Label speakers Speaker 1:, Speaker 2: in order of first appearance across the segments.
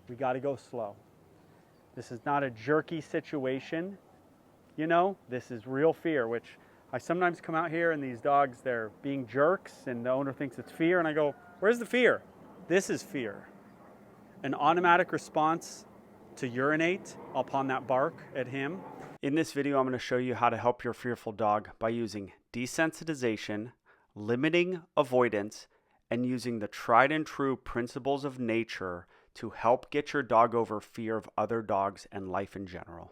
Speaker 1: we got to go slow. This is not a jerky situation, you know, this is real fear, which I sometimes come out here and these dogs, they're being jerks and the owner thinks it's fear and I go, where's the fear? This is fear. An automatic response to urinate upon that bark at him. In this video, I'm going to show you how to help your fearful dog by using desensitization, limiting avoidance, and using the tried and true principles of nature to help get your dog over fear of other dogs and life in general.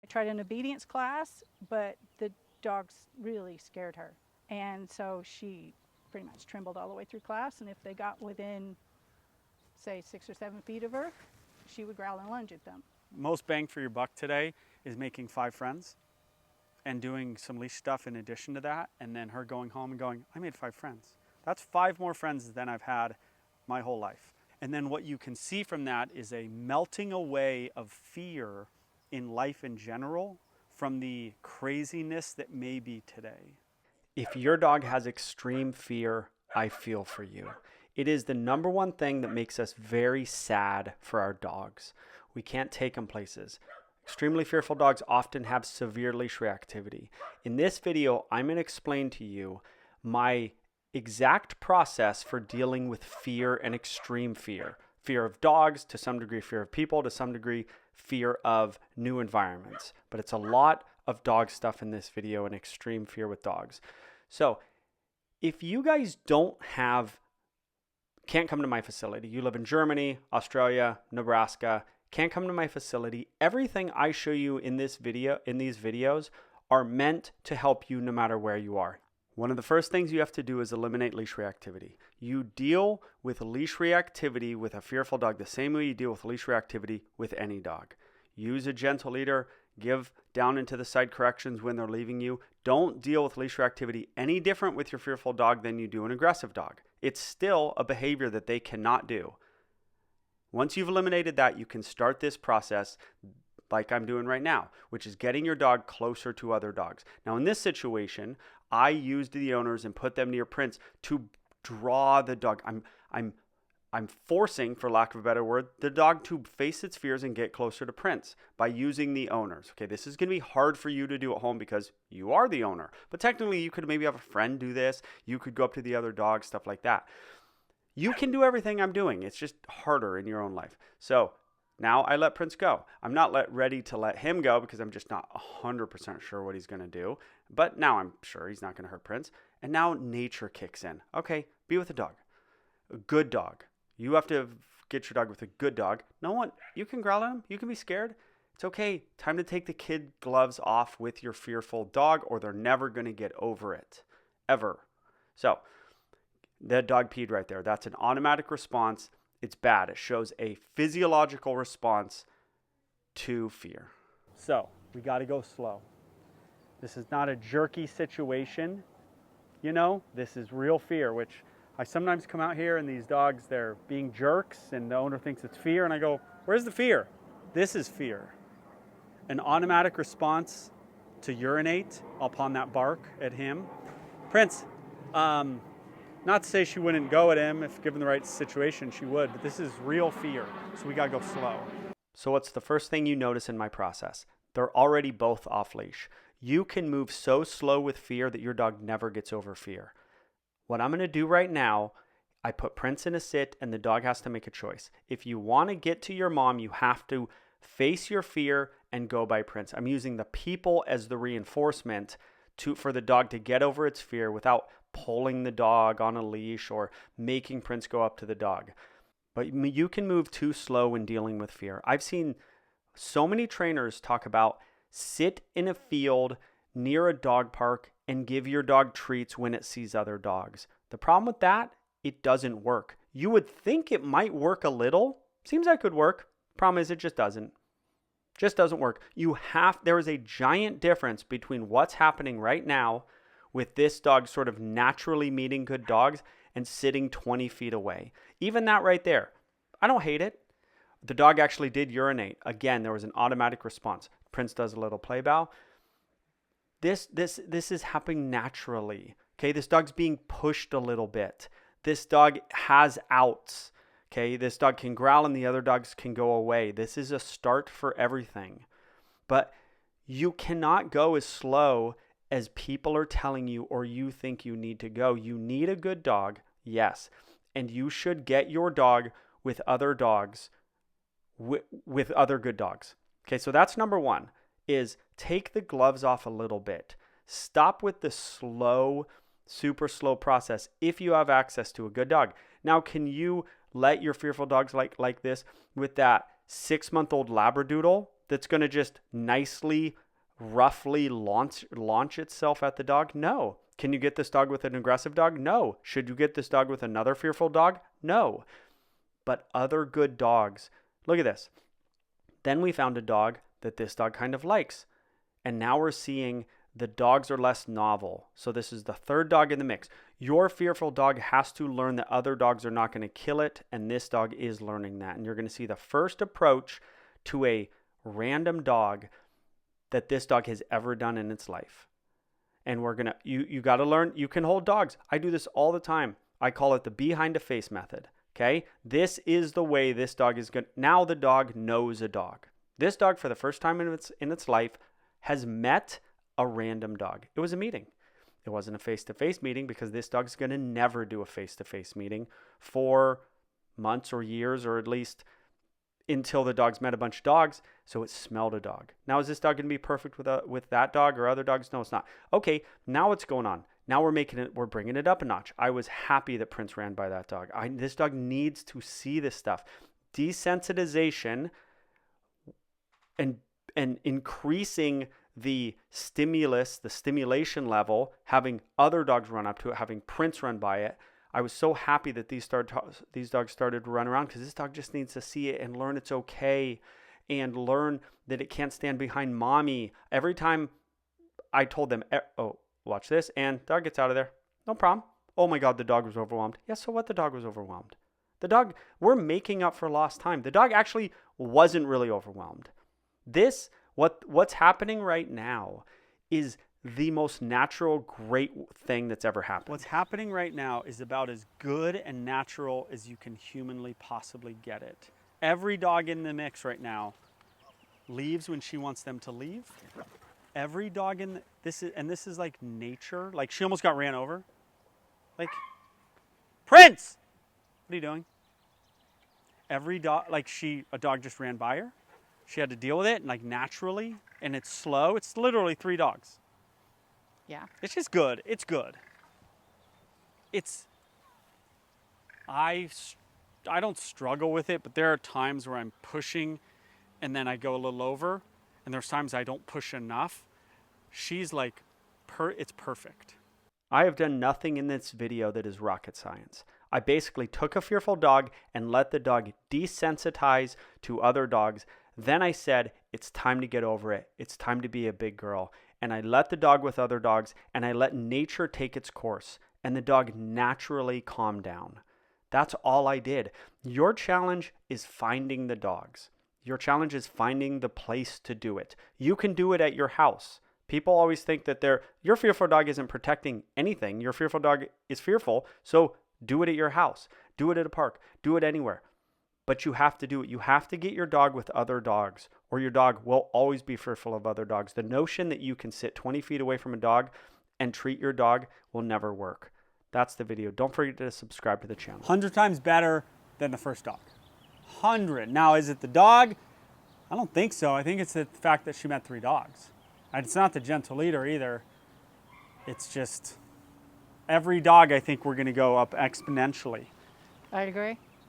Speaker 2: I tried an obedience class, but the dogs really scared her. And so she pretty much trembled all the way through class. And if they got within, say, 6 or 7 feet of her, she would growl and lunge at them.
Speaker 1: Most bang for your buck today is making 5 friends and doing some leash stuff in addition to that. And then her going home and going, I made 5 friends. That's 5 more friends than I've had my whole life. And then what you can see from that is a melting away of fear in life in general from the craziness that may be today. If your dog has extreme fear, I feel for you. It is the number one thing that makes us very sad for our dogs. We can't take them places. Extremely fearful dogs often have severe leash reactivity. In this video, I'm going to explain to you my exact process for dealing with fear and extreme fear. Fear of dogs, to some degree fear of people, to some degree fear of new environments. But it's a lot of dog stuff in this video and extreme fear with dogs. So if you guys can't come to my facility, you live in Germany, Australia, Nebraska, can't come to my facility, everything I show you in these videos are meant to help you no matter where you are. One of the first things you have to do is eliminate leash reactivity. You deal with leash reactivity with a fearful dog the same way you deal with leash reactivity with any dog. Use a gentle leader, give down into the side corrections when they're leaving you. Don't deal with leash reactivity any different with your fearful dog than you do an aggressive dog. It's still a behavior that they cannot do. Once you've eliminated that, you can start this process like I'm doing right now, which is getting your dog closer to other dogs. Now, in this situation, I used the owners and put them near Prince to draw the dog. I'm forcing, for lack of a better word, the dog to face its fears and get closer to Prince by using the owners. Okay, this is going to be hard for you to do at home because you are the owner. But technically, you could maybe have a friend do this. You could go up to the other dog, stuff like that. You can do everything I'm doing. It's just harder in your own life. So now I let Prince go. I'm not ready to let him go because I'm just not 100% sure what he's going to do. But now I'm sure he's not going to hurt Prince. And now nature kicks in. Okay, be with a dog. A good dog. You have to get your dog with a good dog. No one, you can growl at him. You can be scared. It's okay. Time to take the kid gloves off with your fearful dog or they're never going to get over it. Ever. So, that dog peed right there. That's an automatic response. It's bad. It shows a physiological response to fear. So, we got to go slow. This is not a jerky situation, you know, this is real fear, which I sometimes come out here and these dogs, they're being jerks and the owner thinks it's fear and I go, where's the fear? This is fear. An automatic response to urinate upon that bark at him. Prince, not to say she wouldn't go at him if given the right situation, she would, but this is real fear, so we gotta go slow. So what's the first thing you notice in my process? They're already both off leash. You can move so slow with fear that your dog never gets over fear. What I'm gonna do right now, I put Prince in a sit and the dog has to make a choice. If you wanna get to your mom, you have to face your fear and go by Prince. I'm using the people as the reinforcement for the dog to get over its fear without pulling the dog on a leash or making Prince go up to the dog. But you can move too slow when dealing with fear. I've seen so many trainers talk about sit in a field near a dog park and give your dog treats when it sees other dogs. The problem with that, it doesn't work. You would think it might work a little. Seems like it could work. Problem is it just doesn't. Just doesn't work. There is a giant difference between what's happening right now with this dog sort of naturally meeting good dogs and sitting 20 feet away. Even that right there, I don't hate it. The dog actually did urinate. Again, there was an automatic response. Prince does a little play bow. This is happening naturally. Okay, this dog's being pushed a little bit. This dog has outs. Okay, this dog can growl and the other dogs can go away. This is a start for everything. But you cannot go as slow as people are telling you or you think you need to go. You need a good dog, yes. And you should get your dog with other dogs, with other good dogs. Okay, so that's number one, is take the gloves off a little bit. Stop with the slow, super slow process if you have access to a good dog. Now, can you let your fearful dogs like this with that 6-month-old Labradoodle that's going to just nicely, roughly launch itself at the dog? No. Can you get this dog with an aggressive dog? No. Should you get this dog with another fearful dog? No. But other good dogs, look at this. Then we found a dog that this dog kind of likes. And now we're seeing the dogs are less novel. So this is the third dog in the mix. Your fearful dog has to learn that other dogs are not going to kill it. And this dog is learning that. And you're going to see the first approach to a random dog that this dog has ever done in its life. And we're going to, you got to learn, you can hold dogs. I do this all the time. I call it the behind a face method. Okay. This is the way this dog is going to, now the dog knows a dog. This dog for the first time in its life has met a random dog. It was a meeting. It wasn't a face-to-face meeting because this dog's going to never do a face-to-face meeting for months or years, or at least until the dog's met a bunch of dogs. So it smelled a dog. Now, is this dog going to be perfect with that dog or other dogs? No, it's not. Okay, now what's going on? Now we're bringing it up a notch. I was happy that Prince ran by that dog. This dog needs to see this stuff. Desensitization and increasing the stimulus, the stimulation level, having other dogs run up to it, having Prince run by it. I was so happy that these dogs started to run around because this dog just needs to see it and learn it's okay and learn that it can't stand behind mommy. Every time I told them, oh, watch this, and dog gets out of there. No problem. Oh my God, the dog was overwhelmed. Yeah, so what? The dog was overwhelmed. The dog, we're making up for lost time. The dog actually wasn't really overwhelmed. What's happening right now is the most natural, great thing that's ever happened. What's happening right now is about as good and natural as you can humanly possibly get it. Every dog in the mix right now leaves when she wants them to leave. Every dog this is like nature. Like she almost got ran over. Like, Prince, what are you doing? Every dog, a dog just ran by her. She had to deal with it, like naturally, and it's slow. It's literally 3 dogs.
Speaker 2: Yeah.
Speaker 1: It's just good. It's good. I don't struggle with it, but there are times where I'm pushing and then I go a little over, and there's times I don't push enough. She's like, it's perfect. I have done nothing in this video that is rocket science. I basically took a fearful dog and let the dog desensitize to other dogs. Then I said, it's time to get over it. It's time to be a big girl. And I let the dog with other dogs, and I let nature take its course, and the dog naturally calmed down. That's all I did. Your challenge is finding the dogs. Your challenge is finding the place to do it. You can do it at your house. People always think that your fearful dog isn't protecting anything. Your fearful dog is fearful, so do it at your house. Do it at a park. Do it anywhere. But you have to do it. You have to get your dog with other dogs, or your dog will always be fearful of other dogs. The notion that you can sit 20 feet away from a dog and treat your dog will never work. That's the video. Don't forget to subscribe to the channel. 100 times better than the first dog. 100. Now, is it the dog? I don't think so. I think it's the fact that she met 3 dogs. And it's not the gentle leader either. It's just every dog, I think we're going to go up exponentially.
Speaker 2: I agree.